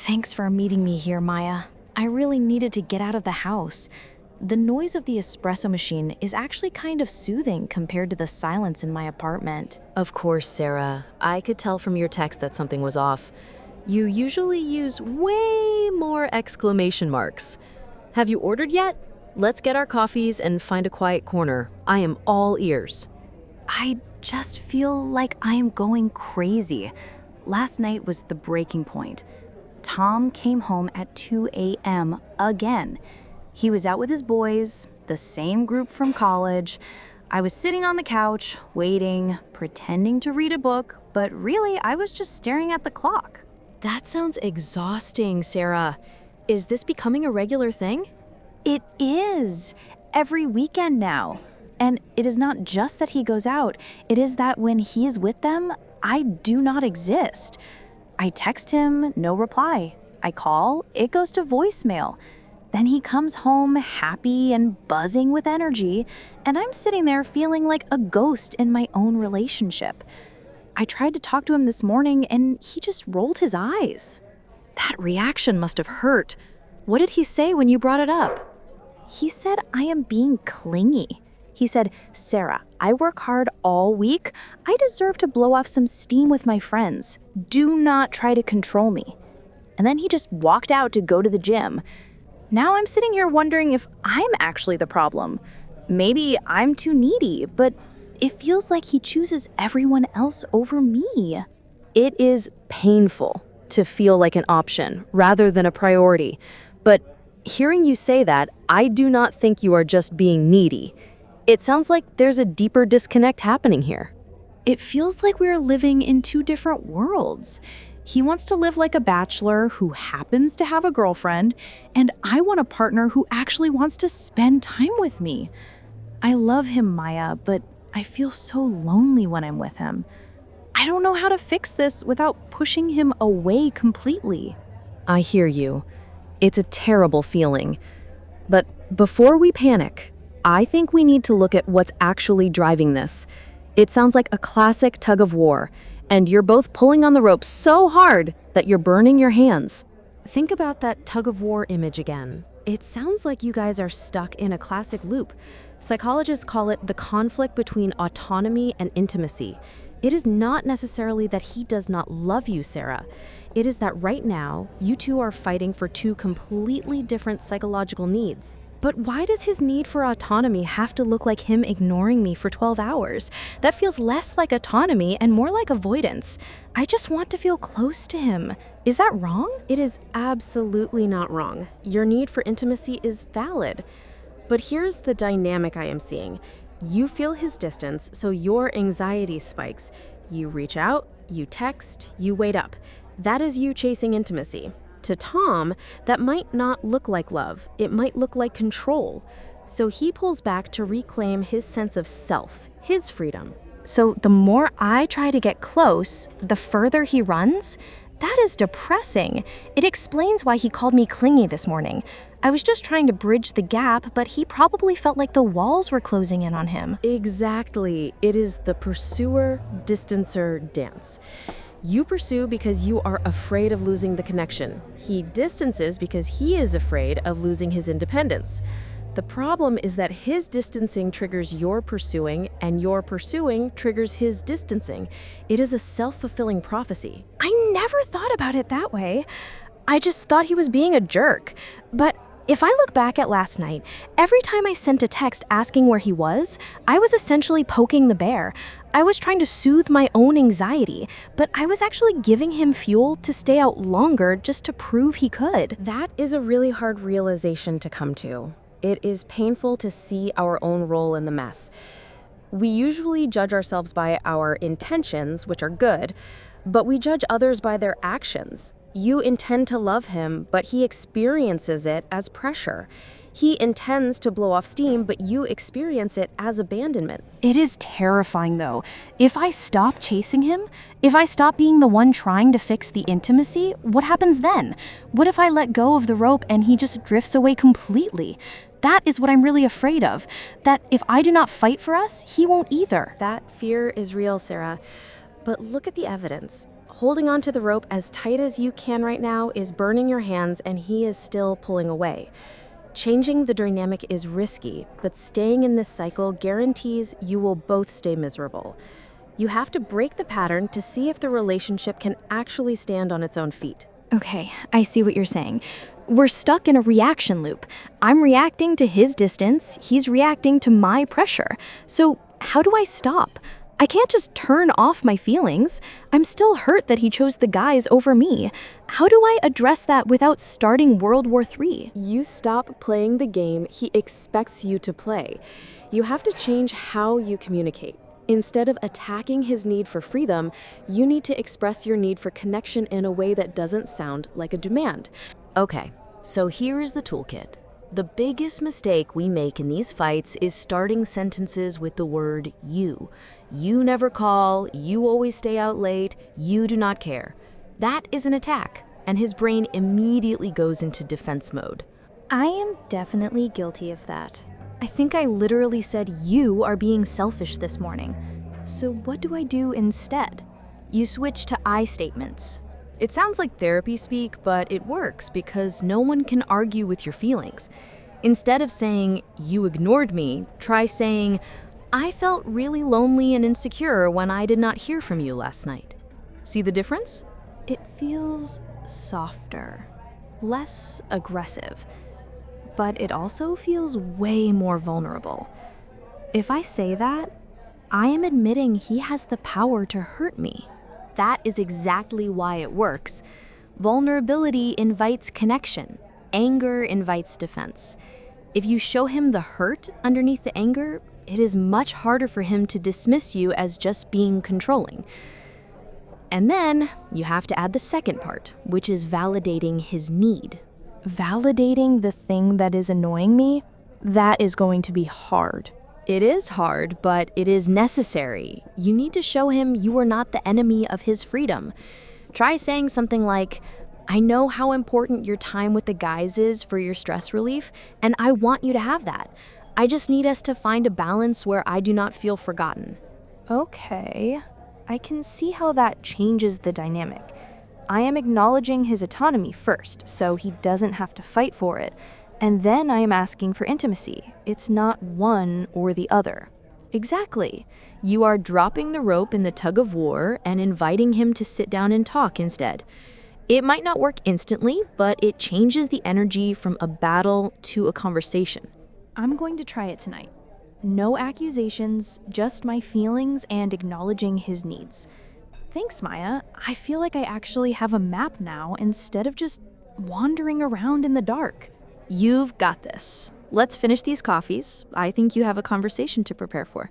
Thanks for meeting me here, Maya. I really needed to get out of the house. The noise of the espresso machine is actually kind of soothing compared to the silence in my apartment. Of course, Sarah. I could tell from your text that something was off. You usually use way more exclamation marks. Have you ordered yet? Let's get our coffees and find a quiet corner. I am all ears. I just feel like I am going crazy. Last night was the breaking point. Tom came home at 2 a.m. again. He was out with his boys, the same group from college. I was sitting on the couch, waiting, pretending to read a book, but really I was just staring at the clock. That sounds exhausting, Sarah. Is this becoming a regular thing? It is. Every weekend now. And it is not just that he goes out, it is that when he is with them, I do not exist. I text him, no reply. I call, it goes to voicemail. Then he comes home happy and buzzing with energy, and I'm sitting there feeling like a ghost in my own relationship. I tried to talk to him this morning, and he just rolled his eyes. That reaction must have hurt. What did he say when you brought it up? He said I am being clingy. He said, "Sarah, I work hard all week. I deserve to blow off some steam with my friends. Do not try to control me." And then he just walked out to go to the gym. Now I'm sitting here wondering if I'm actually the problem. Maybe I'm too needy, but it feels like he chooses everyone else over me. It is painful to feel like an option rather than a priority. But hearing you say that, I do not think you are just being needy. It sounds like there's a deeper disconnect happening here. It feels like we are living in two different worlds. He wants to live like a bachelor who happens to have a girlfriend, and I want a partner who actually wants to spend time with me. I love him, Maya, but I feel so lonely when I'm with him. I don't know how to fix this without pushing him away completely. I hear you. It's a terrible feeling. But before we panic, I think we need to look at what's actually driving this. It sounds like a classic tug-of-war, and you're both pulling on the rope so hard that you're burning your hands. Think about that tug-of-war image again. It sounds like you guys are stuck in a classic loop. Psychologists call it the conflict between autonomy and intimacy. It is not necessarily that he does not love you, Sarah. It is that right now, you two are fighting for two completely different psychological needs. But why does his need for autonomy have to look like him ignoring me for 12 hours? That feels less like autonomy and more like avoidance. I just want to feel close to him. Is that wrong? It is absolutely not wrong. Your need for intimacy is valid. But here's the dynamic I am seeing. You feel his distance, so your anxiety spikes. You reach out, you text, you wait up. That is you chasing intimacy. To Tom, that might not look like love. It might look like control. So he pulls back to reclaim his sense of self, his freedom. So the more I try to get close, the further he runs? That is depressing. It explains why he called me clingy this morning. I was just trying to bridge the gap, but he probably felt like the walls were closing in on him. Exactly. It is the pursuer-distancer dance. You pursue because you are afraid of losing the connection. He distances because he is afraid of losing his independence. The problem is that his distancing triggers your pursuing, and your pursuing triggers his distancing. It is a self-fulfilling prophecy. I never thought about it that way. I just thought he was being a jerk. But if I look back at last night, every time I sent a text asking where he was, I was essentially poking the bear. I was trying to soothe my own anxiety, but I was actually giving him fuel to stay out longer just to prove he could. That is a really hard realization to come to. It is painful to see our own role in the mess. We usually judge ourselves by our intentions, which are good, but we judge others by their actions. You intend to love him, but he experiences it as pressure. He intends to blow off steam, but you experience it as abandonment. It is terrifying, though. If I stop chasing him, if I stop being the one trying to fix the intimacy, what happens then? What if I let go of the rope and he just drifts away completely? That is what I'm really afraid of. That if I do not fight for us, he won't either. That fear is real, Sarah. But look at the evidence. Holding onto the rope as tight as you can right now is burning your hands, and he is still pulling away. Changing the dynamic is risky, but staying in this cycle guarantees you will both stay miserable. You have to break the pattern to see if the relationship can actually stand on its own feet. Okay, I see what you're saying. We're stuck in a reaction loop. I'm reacting to his distance, he's reacting to my pressure. So, how do I stop? I can't just turn off my feelings. I'm still hurt that he chose the guys over me. How do I address that without starting World War III? You stop playing the game he expects you to play. You have to change how you communicate. Instead of attacking his need for freedom, you need to express your need for connection in a way that doesn't sound like a demand. Okay, so here is the toolkit. The biggest mistake we make in these fights is starting sentences with the word you. You never call, you always stay out late, you do not care. That is an attack, and his brain immediately goes into defense mode. I am definitely guilty of that. I think I literally said you are being selfish this morning. So what do I do instead? You switch to I statements. It sounds like therapy speak, but it works because no one can argue with your feelings. Instead of saying, you ignored me, try saying, I felt really lonely and insecure when I did not hear from you last night. See the difference? It feels softer, less aggressive, but it also feels way more vulnerable. If I say that, I am admitting he has the power to hurt me. That is exactly why it works. Vulnerability invites connection. Anger invites defense. If you show him the hurt underneath the anger, it is much harder for him to dismiss you as just being controlling. And then you have to add the second part, which is validating his need. Validating the thing that is annoying me, that is going to be hard. It is hard, but it is necessary. You need to show him you are not the enemy of his freedom. Try saying something like, I know how important your time with the guys is for your stress relief, and I want you to have that. I just need us to find a balance where I do not feel forgotten. Okay, I can see how that changes the dynamic. I am acknowledging his autonomy first, so he doesn't have to fight for it. And then I am asking for intimacy. It's not one or the other. Exactly. You are dropping the rope in the tug-of-war and inviting him to sit down and talk instead. It might not work instantly, but it changes the energy from a battle to a conversation. I'm going to try it tonight. No accusations, just my feelings and acknowledging his needs. Thanks, Maya. I feel like I actually have a map now instead of just wandering around in the dark. You've got this. Let's finish these coffees. I think you have a conversation to prepare for.